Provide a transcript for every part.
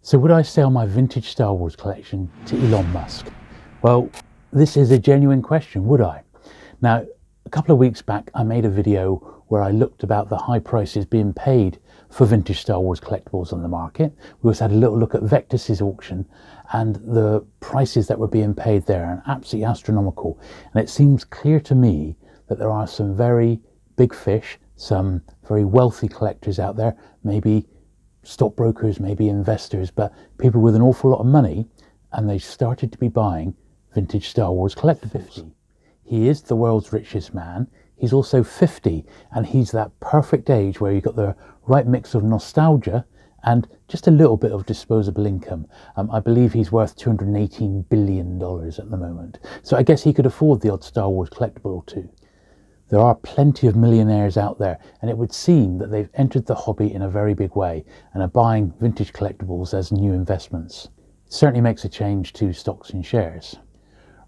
So would I sell my vintage Star Wars collection to Elon Musk? Well, this is a genuine question, would I? Now, a couple of weeks back, I made a video where I looked about the high prices being paid for vintage Star Wars collectibles on the market. We also had a little look at Vectus's auction and the prices that were being paid there, and absolutely astronomical. And it seems clear to me that there are some very big fish, some very wealthy collectors out there, maybe stockbrokers, maybe investors, but people with an awful lot of money, and they started to be buying vintage Star Wars collectibles. He is the world's richest man. He's also 50, and he's that perfect age where you've got the right mix of nostalgia and just a little bit of disposable income. I believe he's worth $218 billion at the moment. So I guess he could afford the odd Star Wars collectible or two. There are plenty of millionaires out there, and it would seem that they've entered the hobby in a very big way and are buying vintage collectibles as new investments. It certainly makes a change to stocks and shares.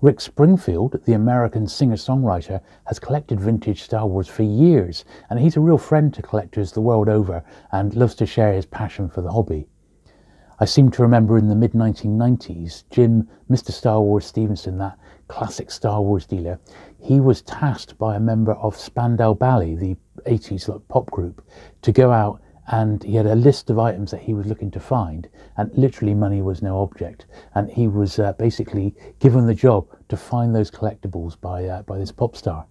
Rick Springfield, the American singer-songwriter, has collected vintage Star Wars for years, and he's a real friend to collectors the world over and loves to share his passion for the hobby. I seem to remember in the mid-1990s, Jim, Mr. Star Wars Stevenson, that classic Star Wars dealer, he was tasked by a member of Spandau Ballet, the 80s pop group, to go out, and he had a list of items that he was looking to find, and literally money was no object. And he was basically given the job to find those collectibles by this pop star.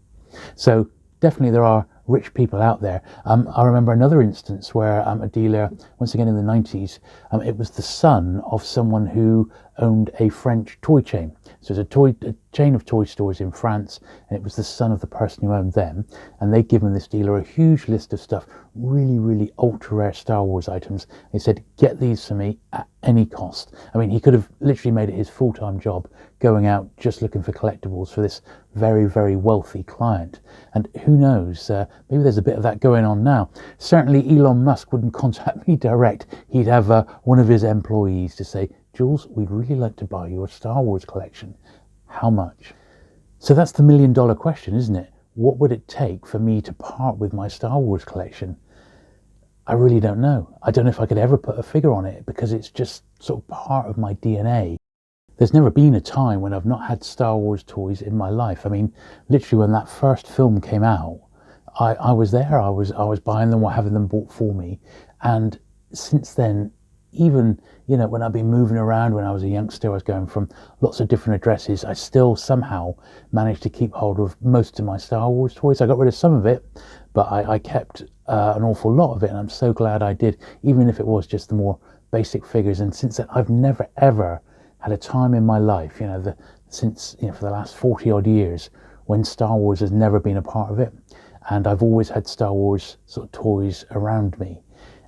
So definitely there are rich people out there. I remember another instance where a dealer, once again in the 90s, it was the son of someone who owned a French toy chain. So it's a chain of toy stores in France, and it was the son of the person who owned them. And they'd given this dealer a huge list of stuff, really, really ultra rare Star Wars items. He said, get these for me at any cost. I mean, he could have literally made it his full-time job, going out just looking for collectibles for this very, very wealthy client. And who knows, maybe there's a bit of that going on now. Certainly Elon Musk wouldn't contact me direct. He'd have one of his employees to say, Jules, we'd really like to buy your Star Wars collection. How much? So that's the million-dollar question, isn't it? What would it take for me to part with my Star Wars collection? I really don't know. I don't know if I could ever put a figure on it, because it's just sort of part of my DNA. There's never been a time when I've not had Star Wars toys in my life. I mean, literally when that first film came out, I was there. I was buying them or having them bought for me. And since then, even, you know, when I've been moving around, when I was a youngster, I was going from lots of different addresses, I still somehow managed to keep hold of most of my Star Wars toys. I got rid of some of it, but I kept an awful lot of it, and I'm so glad I did, even if it was just the more basic figures. And since then, I've never, ever had a time in my life, you know, for the last 40 odd years, when Star Wars has never been a part of it. And I've always had Star Wars sort of toys around me.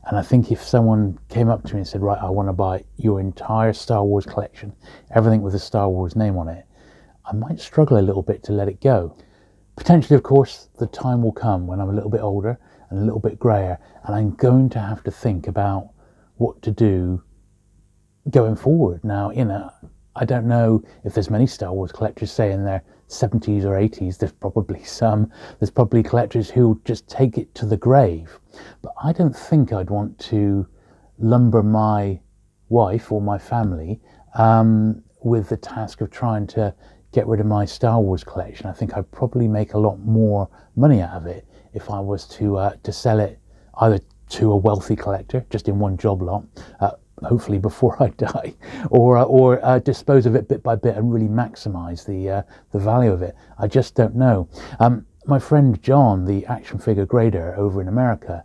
And I think if someone came up to me and said, right, I want to buy your entire Star Wars collection, everything with a Star Wars name on it, I might struggle a little bit to let it go. Potentially, of course, the time will come when I'm a little bit older and a little bit grayer, and I'm going to have to think about what to do going forward. Now, you know, I don't know if there's many Star Wars collectors, say in their 70s or 80s. There's probably some. There's probably collectors who just take it to the grave. But I don't think I'd want to lumber my wife or my family with the task of trying to get rid of my Star Wars collection. I think I'd probably make a lot more money out of it if I was to sell it either to a wealthy collector, just in one job lot, hopefully before I die, or dispose of it bit by bit and really maximize the value of it. I just don't know. My friend John, the action figure grader over in America,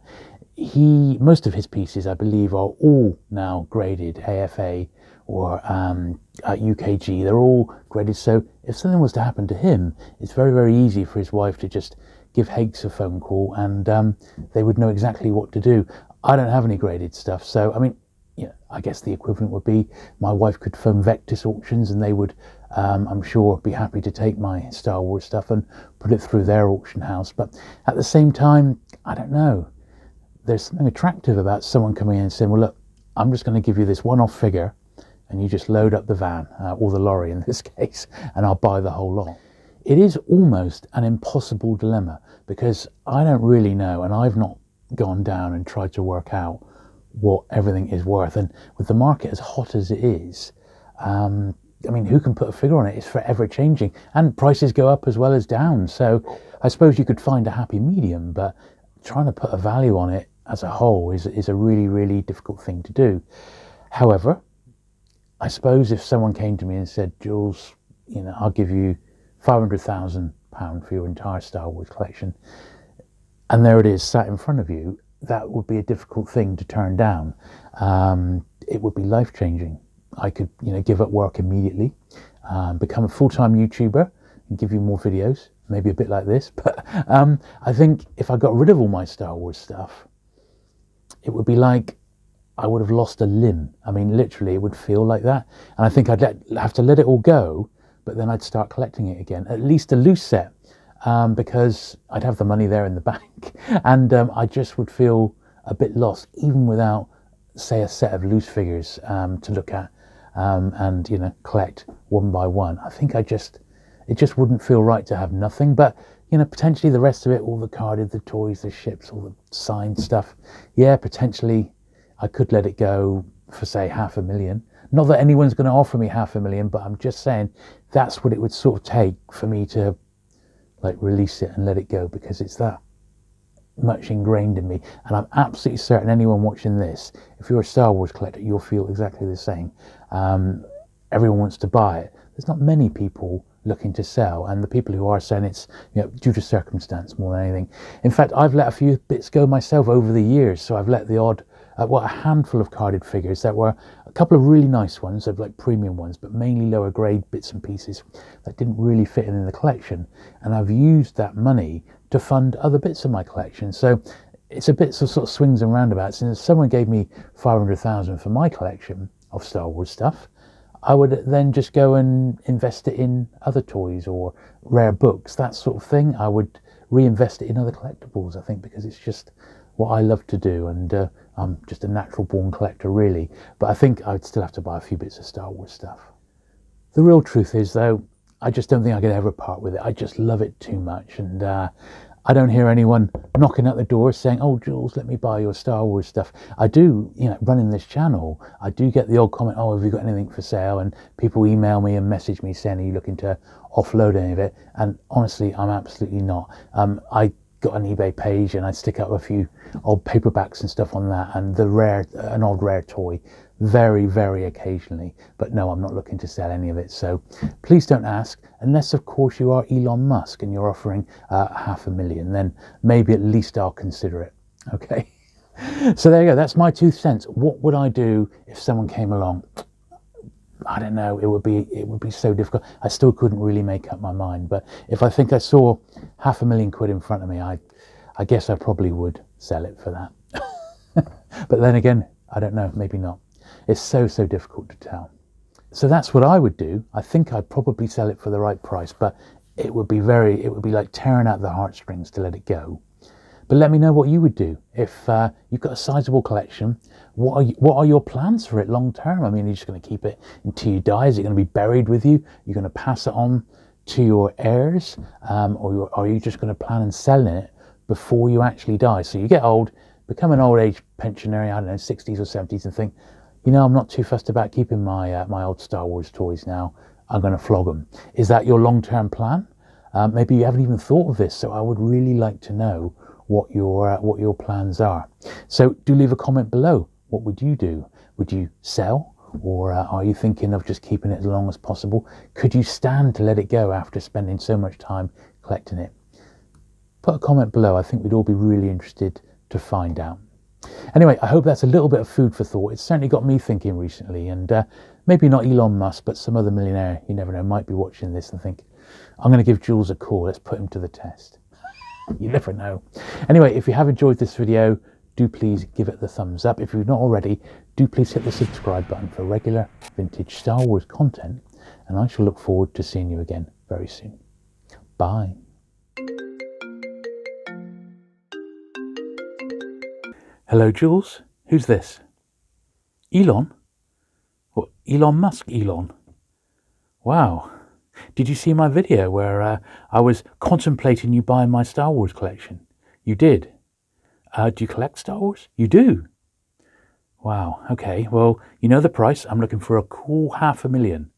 most of his pieces, I believe, are all now graded AFA or UKG. They're all graded, so if something was to happen to him, it's very, very easy for his wife to just give Hakes a phone call, and they would know exactly what to do. I don't have any graded stuff, so I mean, yeah, I guess the equivalent would be my wife could phone Vectus auctions, and they would, I'm sure, be happy to take my Star Wars stuff and put it through their auction house. But at the same time, I don't know. There's something attractive about someone coming in and saying, well, look, I'm just going to give you this one-off figure, and you just load up the van, or the lorry in this case, and I'll buy the whole lot. It is almost an impossible dilemma, because I don't really know, and I've not gone down and tried to work out what everything is worth. And with the market as hot as it is, I mean, who can put a figure on it? It's forever changing, and prices go up as well as down. So I suppose you could find a happy medium, but trying to put a value on it as a whole is a really, really difficult thing to do. However, I suppose if someone came to me and said, Jules, you know, I'll give you £500,000 for your entire Star Wars collection, and there it is sat in front of you, that would be a difficult thing to turn down. It would be life-changing. I could, you know, give up work immediately, become a full-time YouTuber and give you more videos, maybe a bit like this. But I think if I got rid of all my Star Wars stuff, it would be like I would have lost a limb. I mean, literally, it would feel like that. And I think I'd have to let it all go, but then I'd start collecting it again, at least a loose set, because I'd have the money there in the bank. And I just would feel a bit lost, even without, say, a set of loose figures to look at and, you know, collect one by one. I think it just wouldn't feel right to have nothing. But, you know, potentially the rest of it, all the carded, the toys, the ships, all the signed stuff, yeah, potentially I could let it go for, say, £500,000. Not that anyone's going to offer me £500,000, but I'm just saying that's what it would sort of take for me to, like, release it and let it go, because it's that much ingrained in me. And I'm absolutely certain anyone watching this, if you're a Star Wars collector, you'll feel exactly the same. Everyone wants to buy it. There's not many people looking to sell, and the people who are selling, it's, you know, due to circumstance more than anything. In fact, I've let a few bits go myself over the years. So I've let the odd a handful of carded figures that were a couple of really nice ones, of like premium ones, but mainly lower grade bits and pieces that didn't really fit in the collection. And I've used that money to fund other bits of my collection. So it's a bit of sort of swings and roundabouts. And if someone gave me £500,000 for my collection of Star Wars stuff, I would then just go and invest it in other toys or rare books, that sort of thing. I would reinvest it in other collectibles, I think, because it's just what I love to do. And I'm just a natural born collector, really. But I think I'd still have to buy a few bits of Star Wars stuff. The real truth is, though, I just don't think I could ever part with it. I just love it too much. And I don't hear anyone knocking at the door saying, oh, Jules, let me buy your Star Wars stuff. I do, you know, running this channel, I do get the odd comment, oh, have you got anything for sale? And people email me and message me saying, are you looking to offload any of it? And honestly, I'm absolutely not. I got an eBay page and I stick up a few old paperbacks and stuff on that, and an odd rare toy, very, very occasionally. But no, I'm not looking to sell any of it. So please don't ask, unless of course you are Elon Musk and you're offering £500,000, then maybe at least I'll consider it. Okay. So there you go. That's my 2 cents. What would I do if someone came along? I don't know. It would be so difficult. I still couldn't really make up my mind. But if I think I saw £500,000 in front of me, I guess I probably would sell it for that. But then again, I don't know. Maybe not. It's so difficult to tell. So that's what I would do. I think I'd probably sell it for the right price, but it would be like tearing out the heartstrings to let it go. But let me know what you would do if you've got a sizable collection. What are your plans for it long term? I mean, are you just going to keep it until you die? Is it going to be buried with you? You're going to pass it on to your heirs, or are you just going to plan on selling it before you actually die? So you get old, become an old age pensionary, I don't know, 60s or 70s, and think, you know, I'm not too fussed about keeping my my old Star Wars toys now. I'm going to flog them. Is that your long term plan? Maybe you haven't even thought of this. So I would really like to know what your plans are. So do leave a comment below. What would you do? Would you sell, or are you thinking of just keeping it as long as possible? Could you stand to let it go after spending so much time collecting it? Put a comment below. I think we'd all be really interested to find out. Anyway, I hope that's a little bit of food for thought. It's certainly got me thinking recently, and maybe not Elon Musk, but some other millionaire, you never know, might be watching this and think, I'm going to give Jules a call. Let's put him to the test. You never know. Anyway, if you have enjoyed this video, do please give it the thumbs up. If you've not already, do please hit the subscribe button for regular vintage Star Wars content, and I shall look forward to seeing you again very soon. Bye. Hello, Jules. Who's this? Elon? What, Elon Musk, Elon? Wow. Did you see my video where I was contemplating you buying my Star Wars collection? You did. Do you collect Star Wars? You do. Wow, okay, well, you know the price. I'm looking for a cool 500,000.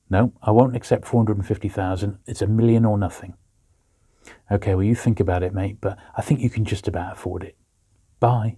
No, I won't accept 450,000. It's a million or nothing. Okay, well, you think about it, mate, but I think you can just about afford it. Bye.